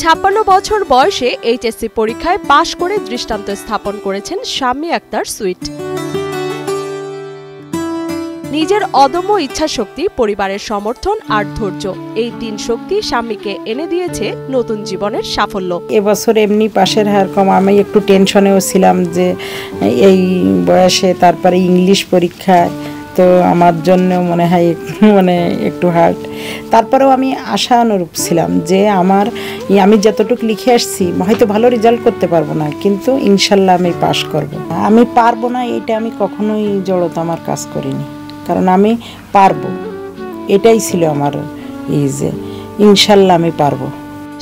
56 বছর বয়সে এইচএসসি পরীক্ষায় পাশ করে দৃষ্টান্ত স্থাপন করেছেন শাম্মী আক্তার সুইট। নিজের অদম্য ইচ্ছাশক্তি, পরিবারের সমর্থন আর ধৈর্য, এই তিন শক্তি শাম্মীকে এনে দিয়েছে নতুন জীবনের সাফল্য। এবছর এমনি পাশের হার কম, আমি একটু টেনশনেও ছিলাম যে এই বয়সে তারপরে ইংলিশ পরীক্ষায়, তো আমার জন্য মনে হয় একটু হার্ড। তারপরেও আমি আশানুরূপ ছিলাম যে আমি যতটুকু লিখে আসছি হয়তো ভালো রেজাল্ট করতে পারবো না, কিন্তু ইনশাল্লাহ আমি পাশ করব। আমি পারবো না এটা আমি কখনোই জড়তা আমার কাজ করিনি, কারণ আমি পারবো, এটাই ছিল আমার যে ইনশাল্লাহ আমি পারবো।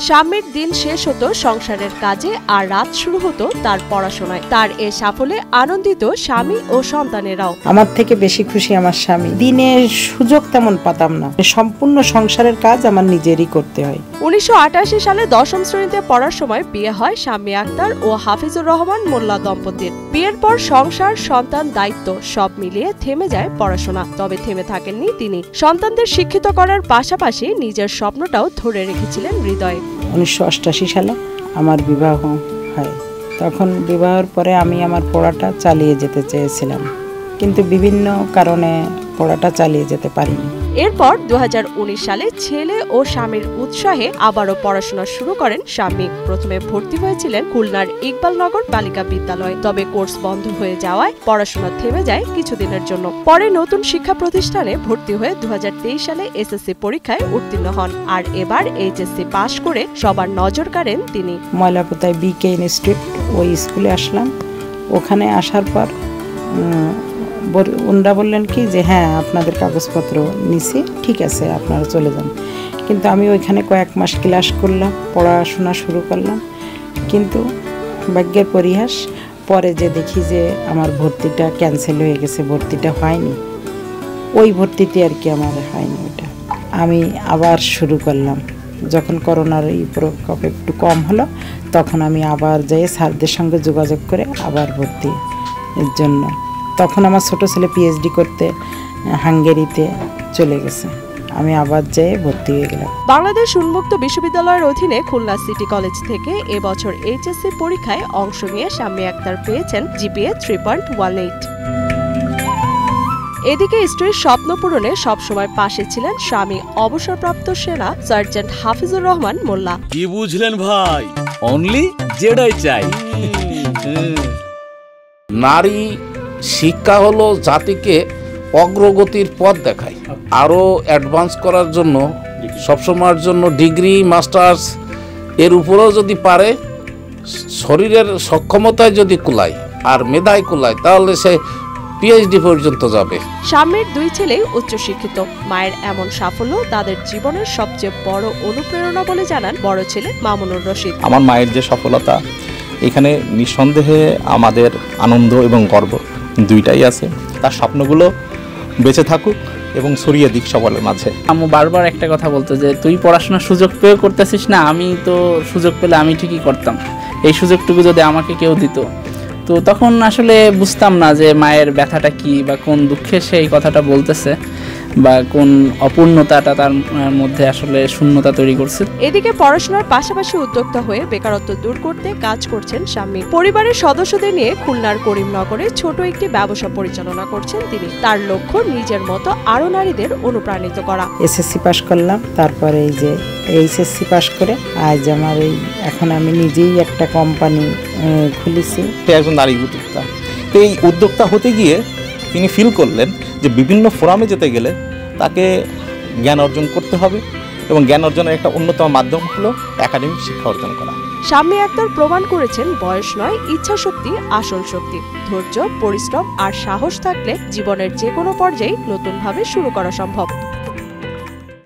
শাম্মীর দিন শেষ হতো সংসারের কাজে আর রাত শুরু হতো তার পড়াশোনায়। তার এ সাফল্যে আনন্দিত স্বামী ও সন্তানেরাও। আমার থেকে বেশি খুশি আমার স্বামী। দিনে সুযোগ তেমন পাতাম না, সম্পূর্ণ সংসারের কাজ আমার নিজেরই করতে হয়। 1988 সালে 10ম শ্রেণীতে পড়ার সময় বিয়ে হয় শাম্মী আক্তার ও হাফিজুর রহমান মোল্লা দম্পতির। বিয়ের পর সংসার, সন্তান, দায়িত্ব সব মিলিয়ে থেমে যায় পড়াশোনা। তবে থেমে থাকেননি তিনি। সন্তানদের শিক্ষিত করার পাশাপাশি নিজের স্বপ্নটাও ধরে রেখেছিলেন হৃদয়ে। 1988 সালে আমার বিবাহ হয়। তখন বিবাহের পরে আমি আমার পড়াটা চালিয়ে যেতে চেয়েছিলাম, কিন্তু বিভিন্ন কারণে পড়াটা চালিয়ে যেতে পারিনি। এরপর 2019 সালে ছেলে ও স্বামীর উৎসাহে আবারও পড়াশোনা শুরু করেন শাম্মী। প্রথমে ভর্তি হয়েছিলেন খুলনার ইকবালনগর বালিকা বিদ্যালয়ে, তবে কোর্স বন্ধ হয়ে যাওয়ায় পড়াশোনা থেমে যায় কিছুদিনের জন্য। পরে নতুন শিক্ষা প্রতিষ্ঠানে ভর্তি হয়ে 2023 সালে এসএসসি পরীক্ষায় উত্তীর্ণ হন। আর এবার এইচএসসি পাশ করে সবার নজর কাড়েন তিনি। ময়লাপোতায় বিকে ইনস্টিটিউট, ওই স্কুলে আসলাম। ওখানে আসার পর ওনারা বললেন কি যে হ্যাঁ আপনাদের কাগজপত্র নিছি, ঠিক আছে আপনারা চলে যান। কিন্তু আমি ওইখানে কয়েক মাস ক্লাস করলাম, পড়াশোনা শুরু করলাম, কিন্তু ভাগ্যের পরিহাস, পরে যে দেখি যে আমার ভর্তিটা ক্যান্সেল হয়ে গেছে, ভর্তিটা হয়নি। ওই ভর্তিতে আর কি আমার হয়নি। ওটা আমি আবার শুরু করলাম। যখন করোনার এই প্রকোপ একটু কম হলো, তখন আমি আবার যাই স্যারদের সঙ্গে যোগাযোগ করে আবার ভর্তি এর জন্য। তখন আমার ছোট ছেলে পিএইচডি করতে হাঙ্গেরিতে চলে গেছে, আমি আবার যেয়ে ভর্তি হয়ে গেলাম। বাংলাদেশ উন্মুক্ত বিশ্ববিদ্যালয়ের অধীনে খুলনা সিটি কলেজ থেকে এবছর এইচএসসি পরীক্ষায় অংশ নিয়ে শাম্মী আক্তার পেয়েছেন জিপিএ 3.18। এদিকে স্ত্রীর স্বপ্ন পূরণে সবসময় পাশে ছিলেন স্বামী অবসরপ্রাপ্ত সেনা সার্জেন্ট হাফিজুর রহমান মোল্লা। কি বুঝলেন ভাই? অনলি যেটাই চাই। নারী শিক্ষা হলো জাতিকে অগ্রগতির পথ দেখায়, আরও অ্যাডভান্স করার জন্য, সবসময়ের জন্য ডিগ্রি, মাস্টার্স এর উপরেও যদি পারে, শরীরের সক্ষমতায় যদি কুলায় আর মেধায় কুলায়, তাহলে সে পিএইচডি পর্যন্ত যাবে। স্বামীর দুই ছেলেই উচ্চশিক্ষিত। মায়ের এমন সাফল্য তাদের জীবনের সবচেয়ে বড় অনুপ্রেরণা বলে জানান বড় ছেলে মামুনুর রশিদ। আমার মায়ের যে সফলতা, এখানে নিঃসন্দেহে আমাদের আনন্দ এবং গর্ব দুইটাই আছে। তার স্বপ্নগুলো বেঁচে থাকুক এবং ছড়িয়ে দিক সবার মাঝে। আম্মু বারবার একটা কথা বলতো যে তুই পড়াশোনার সুযোগ পেয়ে করতেছিস না, আমি তো সুযোগ পেলে আমি ঠিকই করতাম, এই সুযোগটুকু যদি আমাকে কেউ দিত। তো তখন আসলে বুঝতাম না যে মায়ের ব্যথাটা কি, বা কোন দুঃখে সে এই কথাটা বলতেছে, বা কোন অপূর্ণতাটা তার মধ্যে আসলে শূন্যতা তৈরি করছে। এদিকে পড়াশোনার পাশাপাশি উদ্যোক্তা হয়ে বেকারত্ব দূর করতে কাজ করছেন স্বামী। পরিবারের সদস্যদের নিয়ে খুলনার করিমনগরে ছোট একটি ব্যবসা পরিচালনা করছেন তিনি। তার লক্ষ্য নিজের মতো আরো নারীদের অনুপ্রাণিত করা। এসএসসি পাশ করলাম, তারপরে এই যে এইচএসসি পাশ করে আজ আমার এখন আমি নিজেই একটা কোম্পানি খুলেছি। একজন নারী উদ্যোক্তা, এই উদ্যোক্তা হতে গিয়ে তিনি ফিল করলেন যে বিভিন্ন ফোরামে যেতে গেলে তাকে জ্ঞান অর্জন করতে হবে, এবং জ্ঞান অর্জনের একটা অন্যতম মাধ্যম হলো একাডেমিক শিক্ষা অর্জন করা। শাম্মী আক্তার প্রমাণ করেছেন বয়স নয়, ইচ্ছা শক্তি আসল শক্তি। ধৈর্য, পরিশ্রম আর সাহস থাকলে জীবনের যে কোনো পর্যায়ে নতুনভাবে শুরু করা সম্ভব।